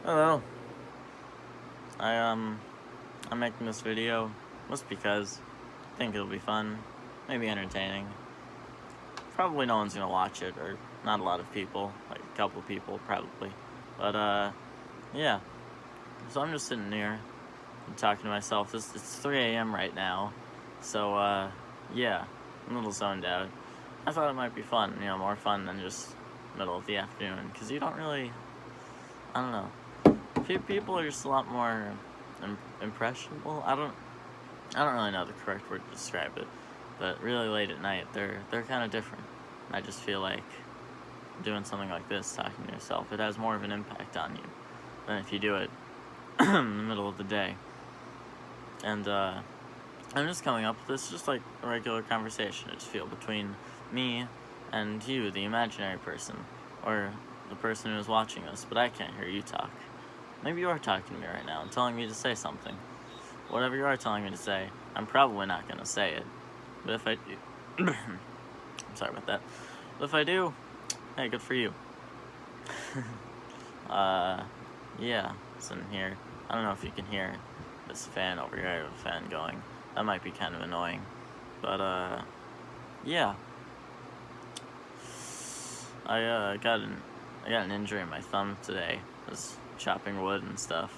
Hello. I I'm making this video just because I think it'll be fun, maybe entertaining. Probably no one's gonna watch it, or not a lot of people, like a couple people probably. But yeah. So I'm just sitting here and talking to myself. It's 3 a.m. right now, so yeah, I'm a little zoned out. I thought it might be fun, more fun than just middle of the afternoon, because you don't really, I don't know. People are just a lot more impressionable. I don't really know the correct word to describe it, but really late at night, they're kind of different. I just feel like doing something like this, talking to yourself, it has more of an impact on you than if you do it in the middle of the day. And I'm just coming up with this just like a regular conversation. I just feel between me and you, the imaginary person, or the person who is watching this, but I can't hear you talk. Maybe you are talking to me right now and telling me to say something. Whatever you are telling me to say, I'm probably not going to say it. But if I do... I'm sorry about that. But if I do, hey, good for you. Yeah, sitting here. I don't know if you can hear this fan over here. I have a fan going. That might be kind of annoying. But, yeah. I got an injury in my thumb today. I was chopping wood and stuff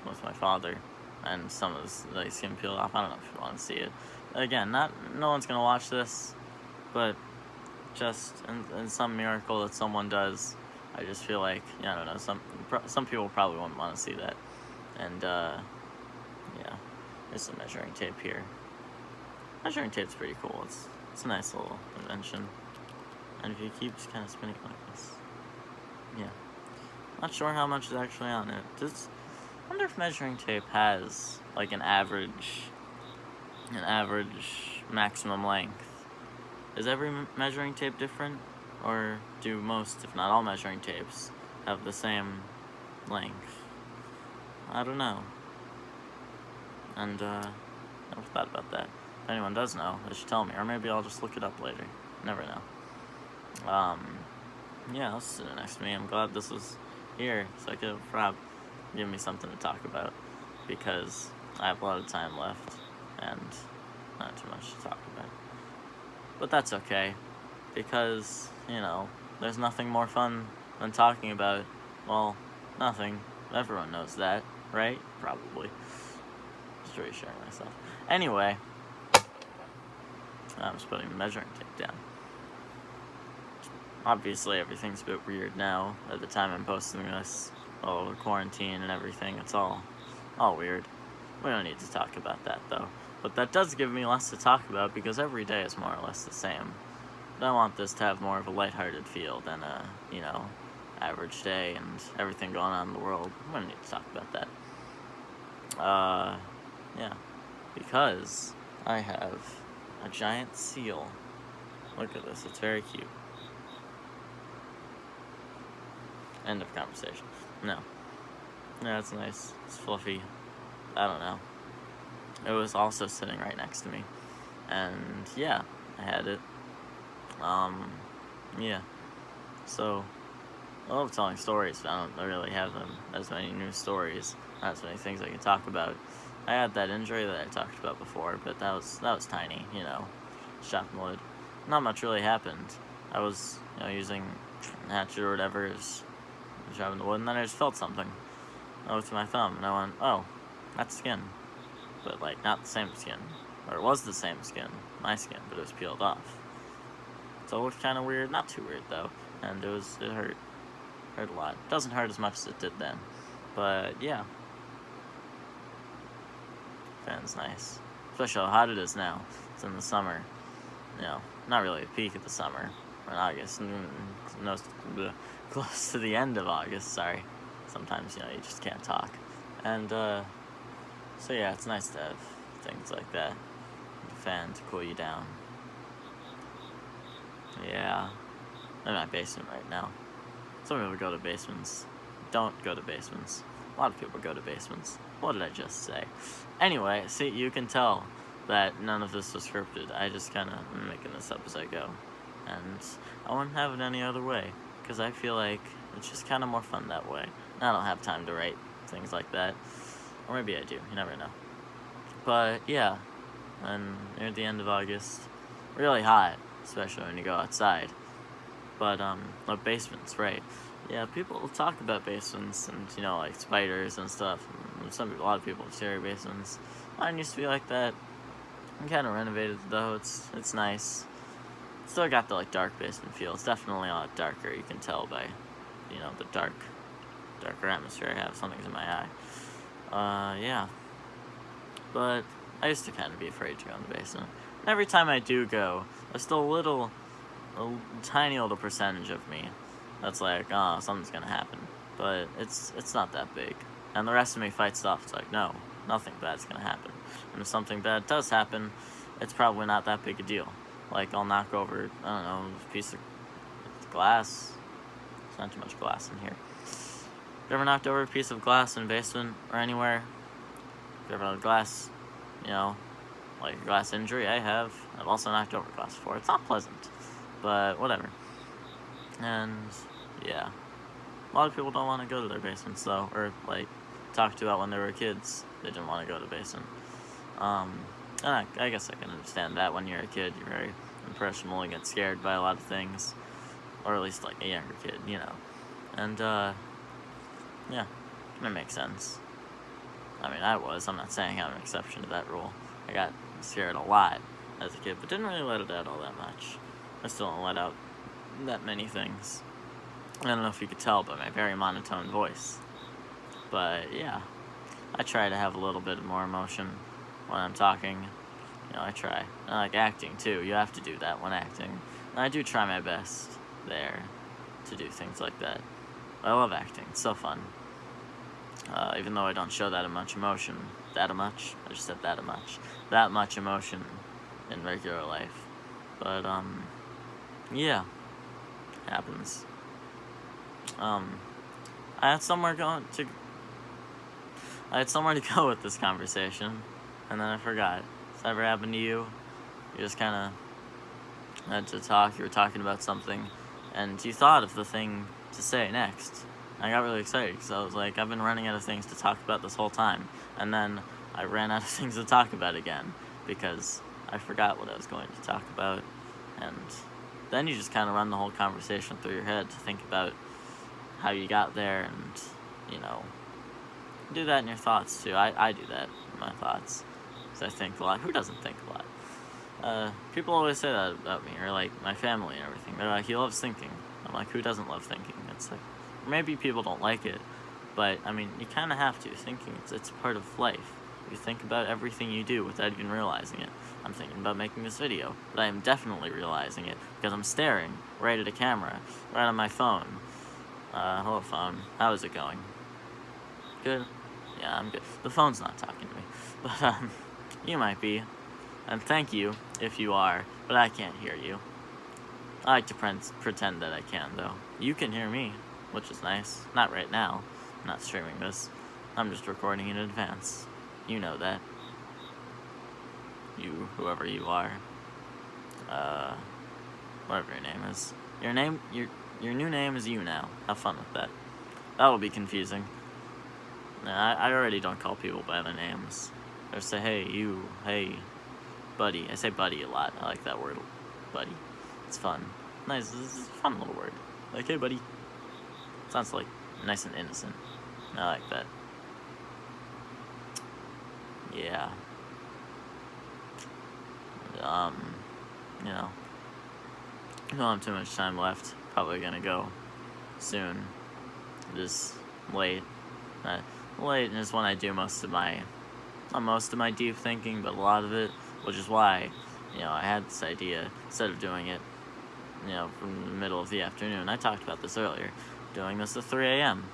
with my father, and some of the skin peeled off. I don't know if you want to see it. Again, no one's gonna watch this, but just in some miracle that someone does, I just feel like, I don't know, some people probably wouldn't want to see that. And yeah, there's some measuring tape here. Measuring tape's pretty cool. It's a nice little invention. And if you keep just kind of spinning it like this, yeah. Not sure how much is actually on it. I wonder if measuring tape has like an average maximum length. Is every measuring tape different, or do most, if not all, measuring tapes have the same length? I don't know. And never thought about that. If anyone does know, they should tell me, or maybe I'll just look it up later. Never know. Yeah, that's sitting next to me. I'm glad this was here, so I could have Rob give me something to talk about, because I have a lot of time left and not too much to talk about. But that's okay, because, there's nothing more fun than talking about, well, nothing. Everyone knows that, right? Probably. Just reassuring myself. Anyway, I'm just putting the measuring tape down. Obviously, everything's a bit weird now at the time I'm posting this. All the quarantine and everything, it's all weird. We don't need to talk about that, though. But that does give me less to talk about, because every day is more or less the same. But I want this to have more of a lighthearted feel than a, average day and everything going on in the world. We don't need to talk about that. Yeah. Because I have a giant seal. Look at this, it's very cute. End of conversation. No. Yeah, it's nice. It's fluffy. I don't know. It was also sitting right next to me. And yeah, I had it. Yeah. So, I love telling stories, but I don't really have as many new stories. Not as many things I can talk about. I had that injury that I talked about before, but that was tiny, chopping wood. Not much really happened. I was, using a hatchet or whatever, chopping the wood, and then I just felt something. I looked at my thumb, and I went, oh, that's skin. But, not the same skin. Or it was the same skin, my skin, but it was peeled off. So it looked kind of weird, not too weird, though. And it hurt. Hurt a lot. It doesn't hurt as much as it did then. But, yeah. Fan's nice. Especially how hot it is now. It's in the summer. Not really a peak of the summer. Or in August. No, close to the end of August, sorry. Sometimes, you just can't talk. And, so yeah, it's nice to have things like that. The fan to cool you down. Yeah. I'm in my basement right now. Some people go to basements. Don't go to basements. A lot of people go to basements. What did I just say? Anyway, see, you can tell that none of this was scripted. I just kind of making this up as I go. And I wouldn't have it any other way, because I feel like It's just kind of more fun that way. And I don't have time to write things like that. Or maybe I do, you never know. But yeah, and near the end of August, really hot, especially when you go outside. But basements, right? Yeah, people talk about basements and like spiders and stuff. And a lot of people have scary basements. Mine used to be like that. I'm kind of renovated though. It's nice. Still got the dark basement feel. It's definitely a lot darker. You can tell by the darker atmosphere I have. Something's in my eye. Yeah. But I used to kind of be afraid to go in the basement. And every time I do go, there's still a tiny little percentage of me that's like, oh, something's gonna happen. But it's not that big. And the rest of me fights off. It's like, no, nothing bad's gonna happen. And if something bad does happen, it's probably not that big a deal. Like, I'll knock over, I don't know, a piece of glass. There's not too much glass in here. You ever knocked over a piece of glass in a basement or anywhere? You ever had a glass, like a glass injury? I have. I've also knocked over glass before. It's not pleasant, but whatever. And yeah, a lot of people don't want to go to their basements though, or talked about when they were kids. They didn't want to go to the basement. And I guess I can understand that. When you're a kid, you're very impressionable and get scared by a lot of things, or at least a younger kid, And yeah, it makes sense. I mean, I'm not saying I'm an exception to that rule. I got scared a lot as a kid, but didn't really let it out all that much. I still don't let out that many things. I don't know if you could tell by my very monotone voice. But yeah, I try to have a little bit more emotion when I'm talking. I try. I like acting too. You have to do that when acting. And I do try my best there to do things like that. I love acting. It's so fun. Even though I don't show that much emotion. That much? I just said that much. That much emotion in regular life. But, yeah. Happens. I had somewhere to go with this conversation, and then I forgot. Has that ever happened to you? You just kind of had to talk. You were talking about something, and you thought of the thing to say next. I got really excited because I was like, I've been running out of things to talk about this whole time. And then I ran out of things to talk about again because I forgot what I was going to talk about. And then you just kind of run the whole conversation through your head to think about how you got there and, do that in your thoughts too. I do that in my thoughts because I think a lot. Who doesn't think a lot? People always say that about me, or my family and everything. They're like, he loves thinking. I'm like, who doesn't love thinking? It's like, maybe people don't like it, but I mean, you kind of have to. Thinking, it's part of life. You think about everything you do without even realizing it. I'm thinking about making this video, but I am definitely realizing it because I'm staring right at a camera, right on my phone. Hello phone, how is it going? Good? Yeah, I'm good. The phone's not talking to me, but you might be, and thank you if you are, but I can't hear you. I like to pretend that I can, though. You can hear me, which is nice. Not right now. I'm not streaming this. I'm just recording in advance. You know that. You, whoever you are. Whatever your name is. Your new name is you now. Have fun with that. That'll be confusing. I already don't call people by their names. I just say, hey, you, hey, buddy. I say buddy a lot. I like that word, buddy. It's fun. Nice. It's a fun little word. Like, hey, buddy. Sounds nice and innocent. I like that. Yeah. I don't have too much time left. Probably gonna go soon. It is late. Late is when I do not most of my deep thinking, but a lot of it, which is why, I had this idea, instead of doing it, from the middle of the afternoon. I talked about this earlier, doing this at 3 a.m.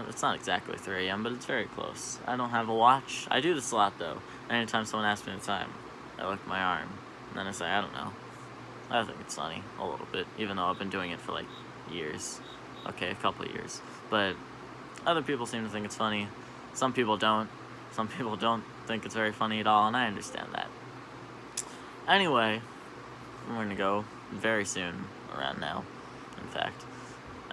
It's not exactly 3 a.m., but it's very close. I don't have a watch. I do this a lot, though. Anytime someone asks me the time, I look at my arm, and then I say, I don't know. I think it's funny, a little bit, even though I've been doing it for, years. Okay, a couple of years. But other people seem to think it's funny. Some people don't. Some people don't think it's very funny at all, and I understand that. Anyway, I'm going to go very soon, around now, in fact.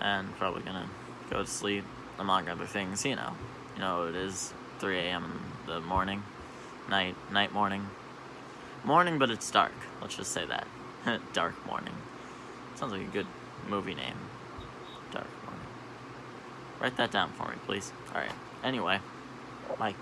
and probably gonna go to sleep, among other things, you know. You know, it is 3 a.m. in the morning. Night morning. Morning, but it's dark. Let's just say that. Dark morning. Sounds like a good movie name. Dark morning. Write that down for me, please. Alright. Anyway. Bye.